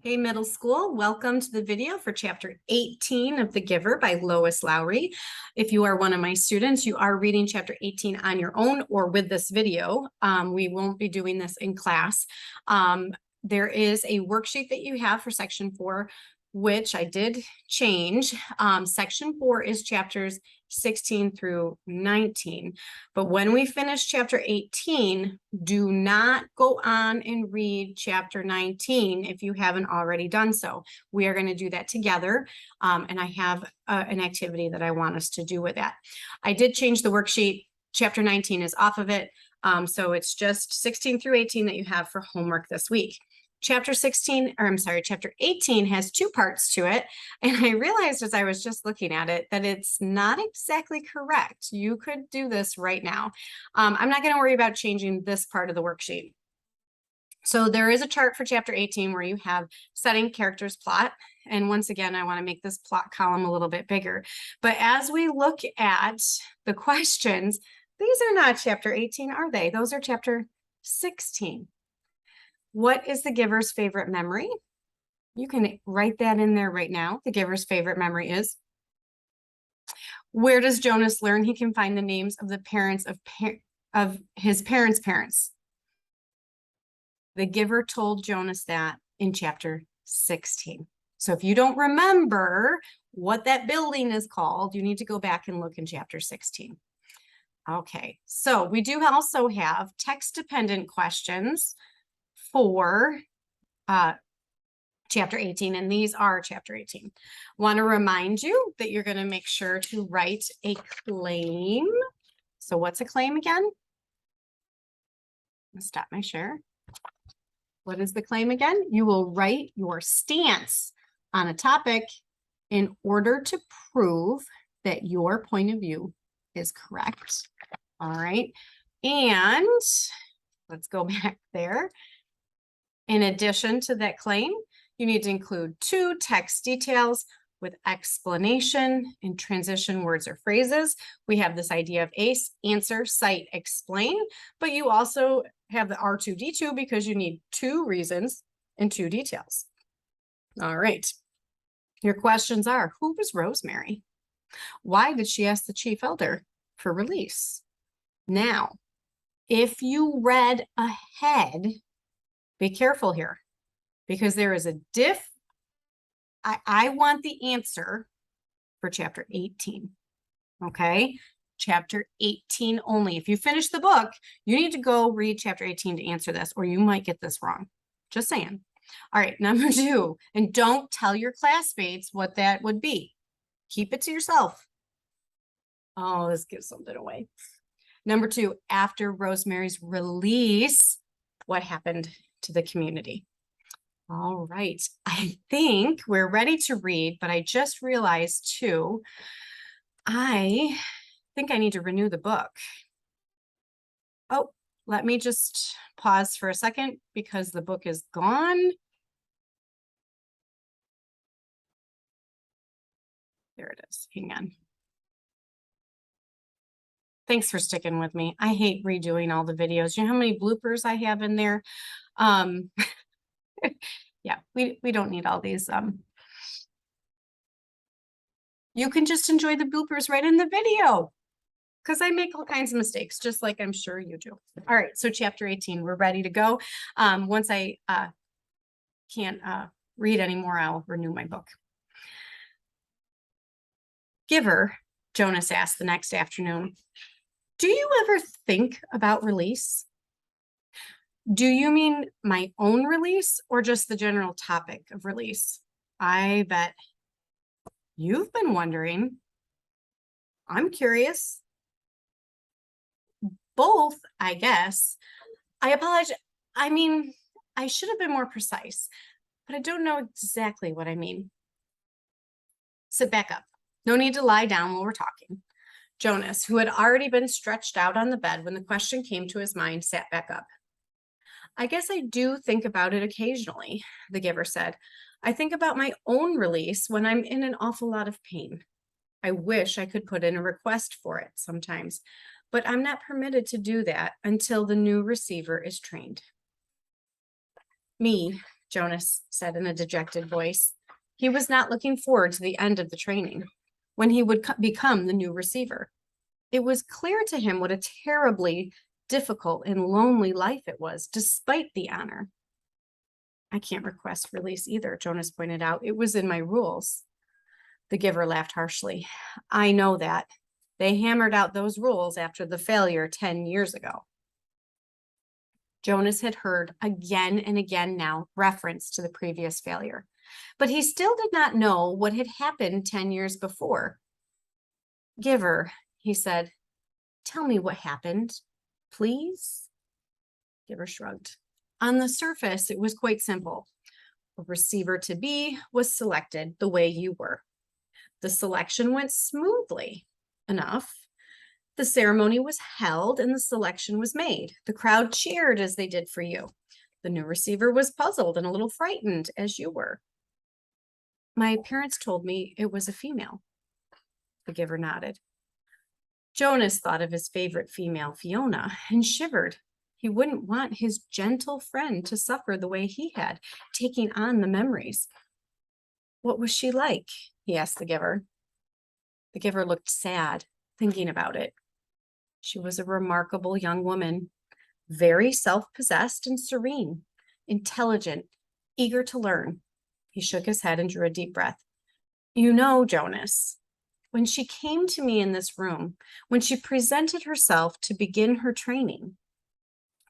Hey, middle school, welcome to the video for chapter 18 of The Giver by Lois Lowry. If you are one of my students, you are reading chapter 18 on your own or with this video. We won't be doing this in class. There is a worksheet that you have for section 4, which I did change. Section 4 is chapters 16 through 19. But when we finish chapter 18, do not go on and read chapter 19 if you haven't already done so. We are going to do that together. And I have an activity that I want us to do with that. I did change the worksheet. Chapter 19 is off of it. So it's just 16 through 18 that you have for homework this week. Chapter 18 has two parts to it. And I realized as I was just looking at it that it's not exactly correct. You could do this right now. I'm not going to worry about changing this part of the worksheet. So there is a chart for chapter 18 where you have setting characters plot. And once again, I want to make this plot column a little bit bigger. But as we look at the questions, these are not chapter 18, are they? Those are chapter 16. What is the giver's favorite memory? You can write that in there right now. The giver's favorite memory is. Where does Jonas learn he can find the names of the parents of his parents' parents? The giver told Jonas that in chapter 16. So if you don't remember what that building is called, you need to go back and look in chapter 16. Okay, so we do also have text-dependent questions for chapter 18, and these are chapter 18. Want to remind you that you're going to make sure to write a claim. So what's a claim again? Let's stop my share. What is the claim again? You will write your stance on a topic in order to prove that your point of view is correct. All right. And let's go back there. In addition to that claim, you need to include 2 text details with explanation and transition words or phrases. We have this idea of ACE, answer, cite, explain, but you also have the R2D2 because you need 2 reasons and 2 details. All right. Your questions are, who was Rosemary? Why did she ask the chief elder for release? Now, if you read ahead, be careful here because there is a I want the answer for chapter 18. Okay. Chapter 18 only. If you finish the book, you need to go read chapter 18 to answer this, or you might get this wrong. Just saying. All right. Number 2, and don't tell your classmates what that would be. Keep it to yourself. Oh, this gives something away. Number 2, after Rosemary's release, what happened to the community? All right, I think we're ready to read, but I just realized too, I think I need to renew the book. Oh, let me just pause for a second because the book is gone. There it is. Hang on. Thanks for sticking with me. I hate redoing all the videos. You know how many bloopers I have in there? Yeah, we don't need all these. You can just enjoy the bloopers right in the video because I make all kinds of mistakes, just like I'm sure you do. All right, so chapter 18, we're ready to go. Once I can't read anymore, I'll renew my book. Giver, Jonas asked the next afternoon, do you ever think about release? Do you mean my own release or just the general topic of release? I bet you've been wondering. I'm curious. Both, I guess. I apologize. I mean, I should have been more precise, but I don't know exactly what I mean. Sit back up. No need to lie down while we're talking. Jonas, who had already been stretched out on the bed when the question came to his mind, sat back up. I guess I do think about it occasionally, the giver said. I think about my own release when I'm in an awful lot of pain. I wish I could put in a request for it sometimes, but I'm not permitted to do that until the new receiver is trained. Me, Jonas said in a dejected voice. He was not looking forward to the end of the training, when he would become the new receiver. It was clear to him what a terribly difficult and lonely life it was, despite the honor. I can't request release either, Jonas pointed out. It was in my rules. The giver laughed harshly. I know that. They hammered out those rules after the failure 10 years ago. Jonas had heard again and again now reference to the previous failure, but he still did not know what had happened 10 years before. Giver, he said, tell me what happened, please. Giver shrugged. On the surface, it was quite simple. A receiver to be was selected the way you were. The selection went smoothly enough. The ceremony was held and the selection was made. The crowd cheered as they did for you. The new receiver was puzzled and a little frightened, as you were. My parents told me it was a female. The giver nodded. Jonas thought of his favorite female, Fiona, and shivered. He wouldn't want his gentle friend to suffer the way he had, taking on the memories. What was she like? He asked the giver. The giver looked sad, thinking about it. She was a remarkable young woman, very self-possessed and serene, intelligent, eager to learn. He shook his head and drew a deep breath. You know, Jonas, when she came to me in this room, when she presented herself to begin her training,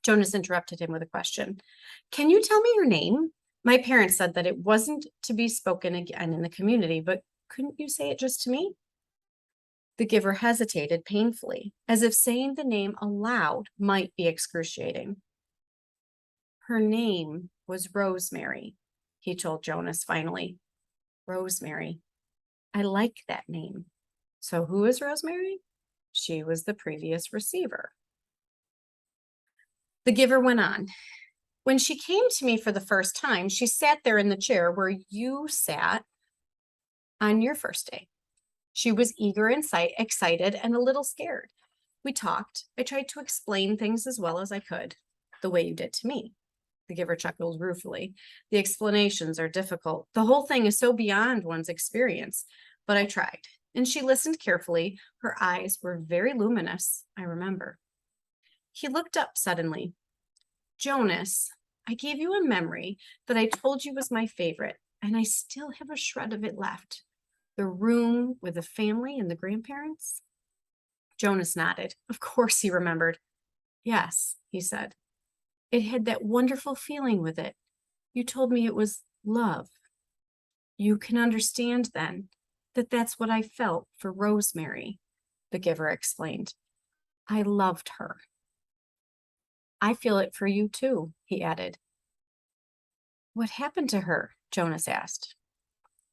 Jonas interrupted him with a question. Can you tell me your name? My parents said that it wasn't to be spoken again in the community, but couldn't you say it just to me? The giver hesitated painfully, as if saying the name aloud might be excruciating. Her name was Rosemary, he told Jonas finally. Rosemary. I like that name. So who is Rosemary? She was the previous receiver. The giver went on. When she came to me for the first time, she sat there in the chair where you sat on your first day. She was eager and excited and a little scared. We talked. I tried to explain things as well as I could, the way you did to me. The giver chuckled ruefully. The explanations are difficult. The whole thing is so beyond one's experience, but I tried. And she listened carefully. Her eyes were very luminous, I remember. He looked up suddenly. Jonas, I gave you a memory that I told you was my favorite, and I still have a shred of it left. The room with the family and the grandparents? Jonas nodded. Of course he remembered. Yes, he said. It had that wonderful feeling with it. You told me it was love. You can understand then that that's what I felt for Rosemary, the giver explained. I loved her. I feel it for you too, he added. What happened to her? Jonas asked.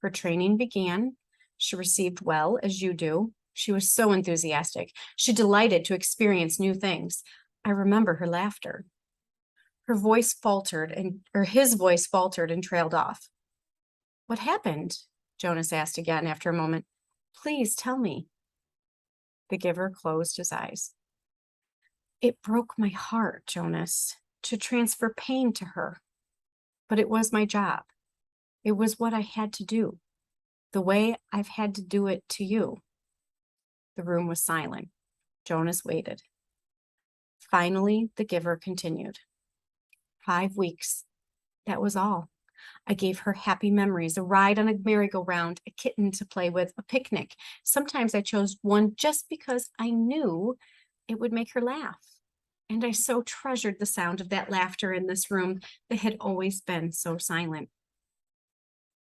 Her training began. She received well, as you do. She was so enthusiastic. She delighted to experience new things. I remember her laughter. His voice faltered and trailed off. What happened? Jonas asked again after a moment. Please tell me. The giver closed his eyes. It broke my heart, Jonas, to transfer pain to her. But it was my job. It was what I had to do, the way I've had to do it to you. The room was silent. Jonas waited. Finally, the giver continued. 5 weeks. That was all. I gave her happy memories, a ride on a merry-go-round, a kitten to play with, a picnic. Sometimes I chose one just because I knew it would make her laugh. And I so treasured the sound of that laughter in this room that had always been so silent.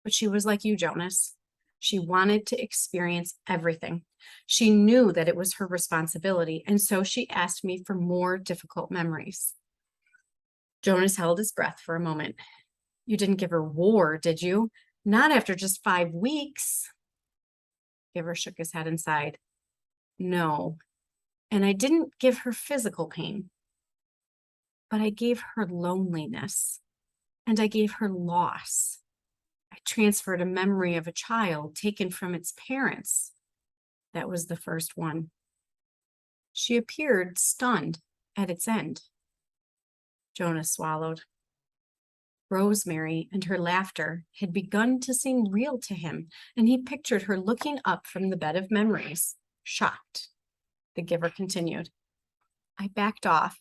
But she was like you, Jonas. She wanted to experience everything. She knew that it was her responsibility, and so she asked me for more difficult memories. Jonas held his breath for a moment. You didn't give her war, did you? Not after just 5 weeks. Giver shook his head and sighed. No. And I didn't give her physical pain, but I gave her loneliness, and I gave her loss. I transferred a memory of a child taken from its parents. That was the first one. She appeared stunned at its end. Jonas swallowed. Rosemary and her laughter had begun to seem real to him, and he pictured her looking up from the bed of memories, shocked. The giver continued. I backed off,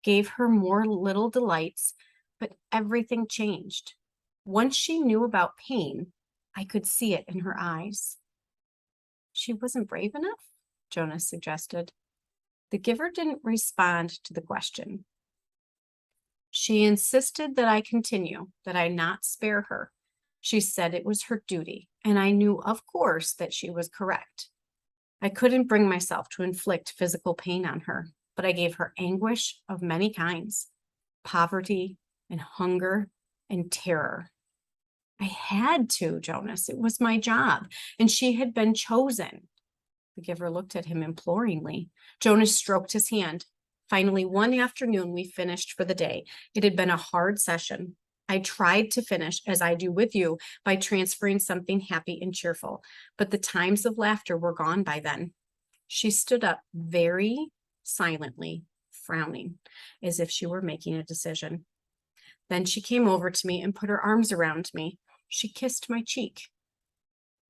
gave her more little delights, but everything changed. Once she knew about pain, I could see it in her eyes. She wasn't brave enough, Jonas suggested. The giver didn't respond to the question. She insisted that I continue, that I not spare her. She said it was her duty, and I knew, of course, that she was correct. I couldn't bring myself to inflict physical pain on her, but I gave her anguish of many kinds, poverty and hunger and terror. I had to, Jonas. It was my job, and she had been chosen. The giver looked at him imploringly. Jonas stroked his hand. Finally, one afternoon, we finished for the day. It had been a hard session. I tried to finish, as I do with you, by transferring something happy and cheerful, but the times of laughter were gone by then. She stood up very silently, frowning, as if she were making a decision. Then she came over to me and put her arms around me. She kissed my cheek.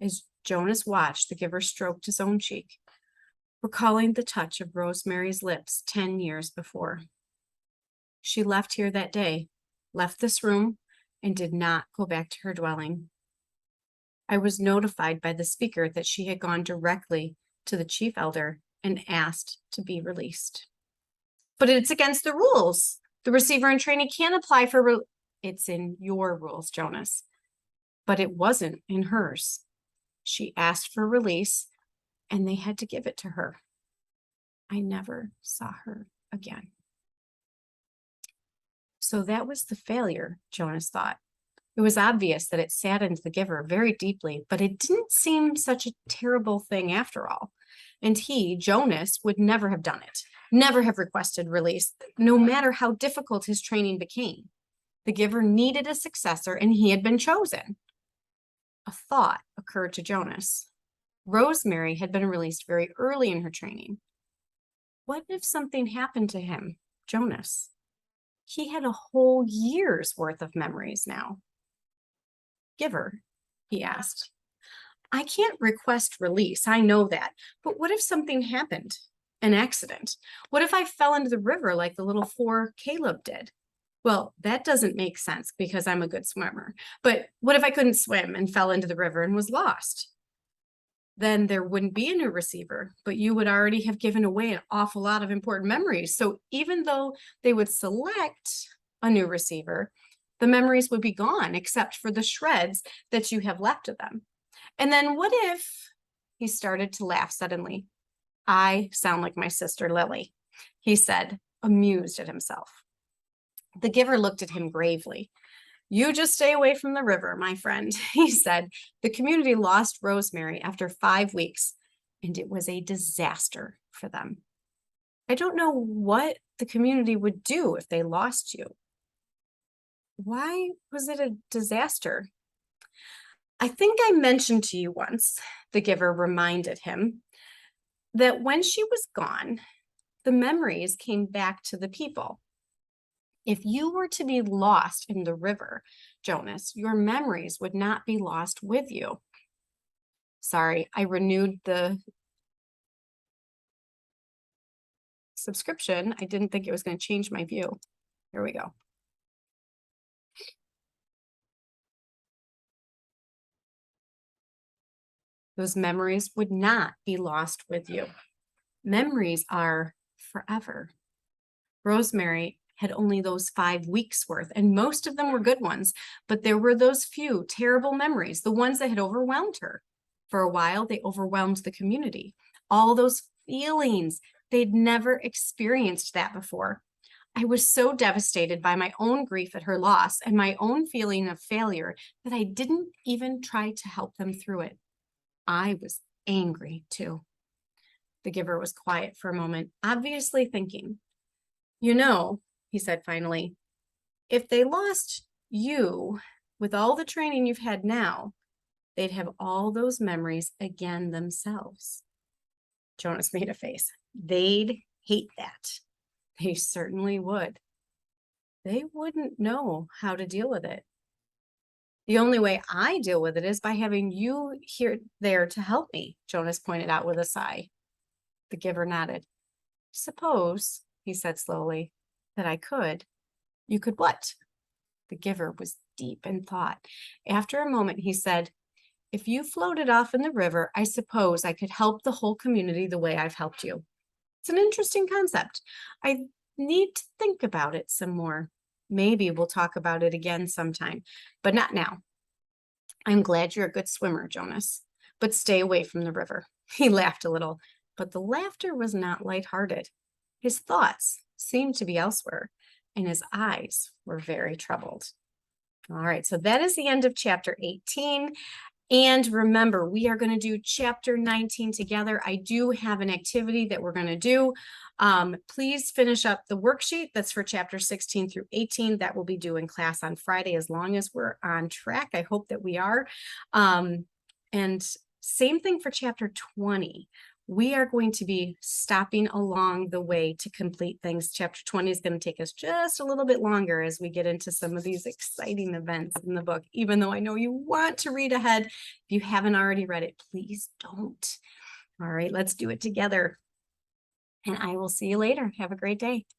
As Jonas watched, the giver stroked his own cheek, recalling the touch of Rosemary's lips 10 years before. She left here that day, left this room, and did not go back to her dwelling. I was notified by the speaker that she had gone directly to the chief elder and asked to be released. But it's against the rules. The receiver in training can't apply for It's in your rules, Jonas. But it wasn't in hers. She asked for release, and they had to give it to her. I never saw her again. So that was the failure, Jonas thought. It was obvious that it saddened the giver very deeply, but it didn't seem such a terrible thing after all. And he, Jonas, would never have done it, never have requested release, no matter how difficult his training became. The giver needed a successor, and he had been chosen. A thought occurred to Jonas. Rosemary had been released very early in her training. What if something happened to him, Jonas? He had a whole year's worth of memories now. Giver, he asked. I can't request release, I know that, but what if something happened? An accident? What if I fell into the river like the little 4 Caleb did? Well, that doesn't make sense because I'm a good swimmer. But what if I couldn't swim and fell into the river and was lost? Then there wouldn't be a new receiver, but you would already have given away an awful lot of important memories. So even though they would select a new receiver, the memories would be gone except for the shreds that you have left of them. And then what if, he started to laugh suddenly. I sound like my sister Lily, he said, amused at himself. The giver looked at him gravely. You just stay away from the river, my friend, he said. The community lost Rosemary after 5 weeks, and it was a disaster for them. I don't know what the community would do if they lost you. Why was it a disaster? I think I mentioned to you once, the giver reminded him, that when she was gone, the memories came back to the people. If you were to be lost in the river, Jonas, your memories would not be lost with you. Sorry, I renewed the subscription. I didn't think it was going to change my view. Here we go. Those memories would not be lost with you. Memories are forever. Rosemary had only those 5 weeks worth, and most of them were good ones, but there were those few terrible memories, the ones that had overwhelmed her. For a while, they overwhelmed the community. All those feelings, they'd never experienced that before. I was so devastated by my own grief at her loss and my own feeling of failure that I didn't even try to help them through it. I was angry too. The giver was quiet for a moment, obviously thinking. You know, he said finally, if they lost you with all the training you've had now, they'd have all those memories again themselves. Jonas made a face. They'd hate that. They certainly would. they wouldn't know how to deal with it. The only way I deal with it is by having you here there to help me, Jonas pointed out with a sigh. The giver nodded. Suppose, he said slowly, that I could. You could what? The giver was deep in thought. After a moment, he said, if you floated off in the river, I suppose I could help the whole community the way I've helped you. It's an interesting concept. I need to think about it some more. Maybe we'll talk about it again sometime, but not now. I'm glad you're a good swimmer, Jonas, but stay away from the river. He laughed a little, but the laughter was not lighthearted. His thoughts seemed to be elsewhere, and his eyes were very troubled. All right, so that is the end of chapter 18. And remember, we are going to do chapter 19 together. I do have an activity that we're going to do. Please finish up the worksheet that's for chapter 16 through 18. That will be due in class on Friday, as long as we're on track. I hope that we are. And same thing for chapter 20. We are going to be stopping along the way to complete things. Chapter 20 is going to take us just a little bit longer as we get into some of these exciting events in the book, even though I know you want to read ahead. If you haven't already read it, please don't. All right, let's do it together. And I will see you later. Have a great day.